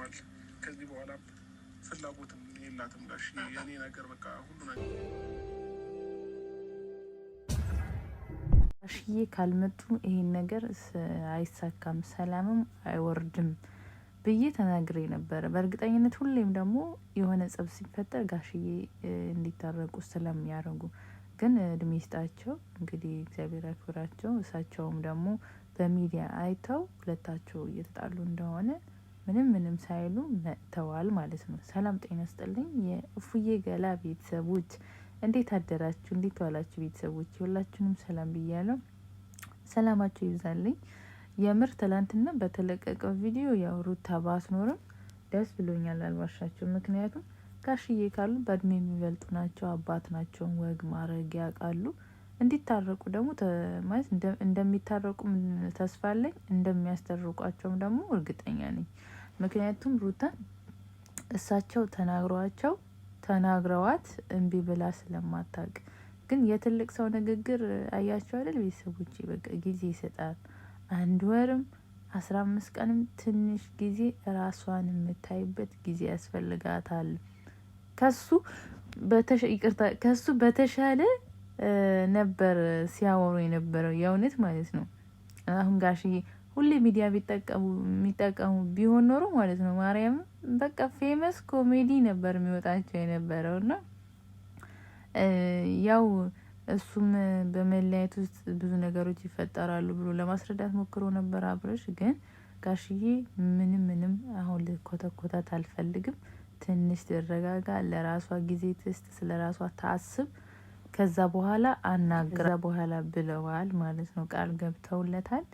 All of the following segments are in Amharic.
ሆኗል። ከዚህ በኋላ ፍላጎትም የላትም ጋሽ የኔ ነገር በቃ ሁሉ ነገር ጋሽዬ ካልመጡ ይሄን ነገር አይሳካም፣ ሰላምም አይወርድም ብዬ ተናግሬ ነበረ። በእርግጠኝነት ሁሌም ደግሞ የሆነ ጸብ ሲፈጠር ጋሽዬ እንዲታረቁ ስለሚያደርጉ ግን እድሜ ይስጣቸው እንግዲህ እግዚአብሔር ያክብራቸው። እሳቸውም ደግሞ በሚዲያ አይተው ሁለታቸው እየተጣሉ እንደሆነ ምንም ሳይሉ መጥተዋል ማለት ነው። ሰላም ጤና ይስጥልኝ የእፉዬ ገላ ቤተሰቦች፣ እንዴት አደራችሁ? እንዴት ዋላችሁ? ቤተሰቦች ሁላችሁንም ሰላም ብያለሁ። ሰላማችሁ ይብዛልኝ። የምር ትላንትና በተለቀቀው ቪዲዮ ያው ሩታ ባትኖርም ደስ ብሎኛል፣ አልዋሻችሁ። ምክንያቱም ጋሽዬ ካሉ በእድሜ የሚበልጡ ናቸው፣ አባት ናቸው፣ ወግ ማድረግ ያውቃሉ። እንዲታረቁ ደግሞ ማለት እንደሚታረቁም ተስፋ አለኝ፣ እንደሚያስታርቋቸውም ደግሞ እርግጠኛ ነኝ። ምክንያቱም ሩታ እሳቸው ተናግረዋት እምቢ ብላ ስለማታውቅ። ግን የትልቅ ሰው ንግግር አያቸው አይደል ቤተሰቦች? በቃ ጊዜ ይሰጣል። 1 ወርም 15 ቀንም ትንሽ ጊዜ ራሷን የምታይበት ጊዜ ያስፈልጋታል። ከሱ በተሻለ ነበር ሲያወሩ የነበረው የእውነት ማለት ነው። አሁን ጋሽዬ ሁሌ ሚዲያ የሚጠቀሙ ቢሆን ኖሮ ማለት ነው ማርያም በቃ ፌመስ ኮሜዲ ነበር የሚወጣቸው የነበረው። እና ያው እሱም በመለያየት ውስጥ ብዙ ነገሮች ይፈጠራሉ ብሎ ለማስረዳት ሞክሮ ነበር አብረሽ። ግን ጋሽዬ ምንም አሁን ልኮተኮታት አልፈልግም፣ ትንሽ ትረጋጋ፣ ለራሷ ጊዜ ትስጥ፣ ስለ ራሷ ታስብ፣ ከዛ በኋላ በኋላ ብለዋል ማለት ነው። ቃል ገብተውለታል።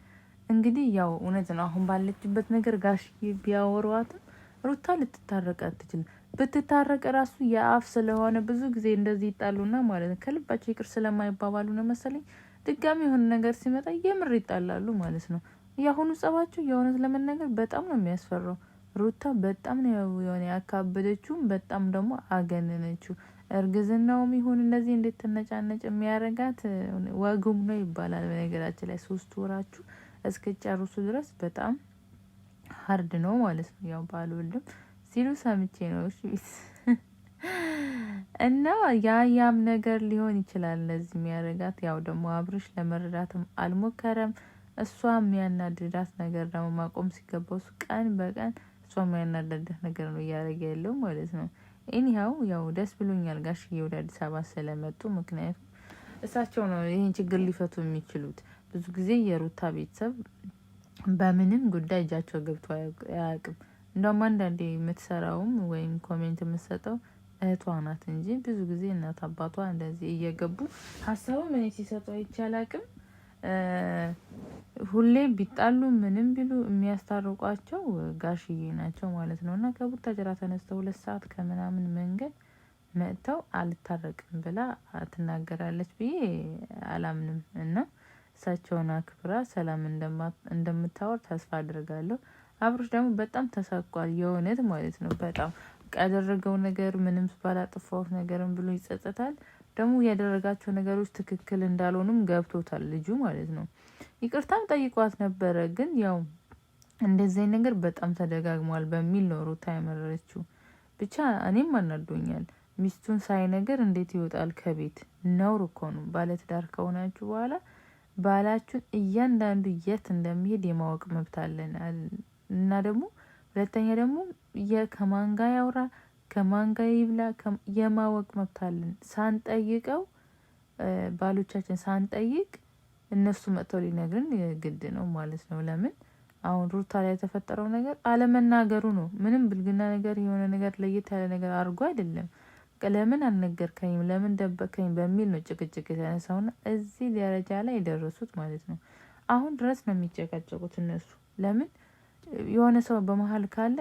እንግዲህ ያው እውነት ነው። አሁን ባለችበት ነገር ጋሽዬ ቢያወሯትም ሩታ ልትታረቅ አትችልም። ብትታረቅ ራሱ የአፍ ስለሆነ ብዙ ጊዜ እንደዚህ ይጣሉና ማለት ነው ከልባቸው ይቅር ስለማይባባሉ ነው መሰለኝ ድጋሚ የሆነ ነገር ሲመጣ የምር ይጣላሉ ማለት ነው። የአሁኑ ጸባቸው የእውነት ለመናገር በጣም ነው የሚያስፈራው። ሩታ በጣም ነው የሆነ ያካበደችው፣ በጣም ደግሞ አገነነችው። እርግዝናውም ይሁን እንደዚህ እንዴት ተነጫነጭ የሚያረጋት ወጉም ነው ይባላል። በነገራችን ላይ 3 ወራችሁ እስከጨርሱ ድረስ በጣም ሀርድ ነው ማለት ነው። ያው ባልወልድም ሲሉ ሰምቼ ነው። እሺ እና ያም ነገር ሊሆን ይችላል እንደዚህ የሚያረጋት። ያው ደግሞ አብርሽ ለመረዳትም አልሞከረም። እሷ የሚያናድዳት ነገር ደግሞ ማቆም ሲገባው እሱ ቀን በቀን እሷ የሚያናድዳት ነገር ነው እያደረገ ያለው ማለት ነው። ኤኒሃው ያው ደስ ብሎኛል ጋሽዬ ወደ አዲስ አበባ ስለመጡ። ምክንያቱም እሳቸው ነው ይህን ችግር ሊፈቱ የሚችሉት። ብዙ ጊዜ የሩታ ቤተሰብ በምንም ጉዳይ እጃቸው ገብቶ አያውቅም። እንደውም አንዳንዴ የምትሰራውም ወይም ኮሜንት የምትሰጠው እህቷ ናት እንጂ ብዙ ጊዜ እናት አባቷ እንደዚህ እየገቡ ሀሳቡ ምን ሲሰጡ አይቻል አቅም ሁሌም ቢጣሉ ምንም ቢሉ የሚያስታርቋቸው ጋሽዬ ናቸው ማለት ነው። እና ከቡታጅራ ተነስተው 2 ሰዓት ከምናምን መንገድ መጥተው አልታረቅም ብላ ትናገራለች ብዬ አላምንም። እና እሳቸውን አክብራ ሰላም እንደምታወር ተስፋ አድርጋለሁ። አብሮሽ ደግሞ በጣም ተሳቋል የእውነት ማለት ነው። በጣም ያደረገው ነገር ምንም ባላጠፋሁት ነገርም ብሎ ይጸጸታል። ደግሞ ያደረጋቸው ነገሮች ትክክል እንዳልሆኑም ገብቶታል ልጁ ማለት ነው። ይቅርታም ጠይቋት ነበረ። ግን ያው እንደዚህ ነገር በጣም ተደጋግሟል በሚል ነው ሩታ ያመረረችው። ብቻ እኔም አናዶኛል። ሚስቱን ሳይነገር እንዴት ይወጣል ከቤት? ነውር እኮ ነው። ባለትዳር ከሆናችሁ በኋላ ባላችሁን እያንዳንዱ የት እንደሚሄድ የማወቅ መብት አለን። እና ደግሞ ሁለተኛ ደግሞ ከማን ጋር ያውራ ከማን ጋር ይብላ የማወቅ መብት አለን። ሳንጠይቀው ባሎቻችን ሳንጠይቅ እነሱ መጥተው ሊነግርን ግድ ነው ማለት ነው። ለምን አሁን ሩታ ላይ የተፈጠረው ነገር አለመናገሩ ነው። ምንም ብልግና ነገር የሆነ ነገር ለየት ያለ ነገር አድርጎ አይደለም። ለምን አልነገርከኝም፣ ለምን ደበከኝ በሚል ነው ጭቅጭቅ የተነሳውና እዚህ ደረጃ ላይ የደረሱት ማለት ነው። አሁን ድረስ ነው የሚጨቃጨቁት እነሱ። ለምን የሆነ ሰው በመሀል ካለ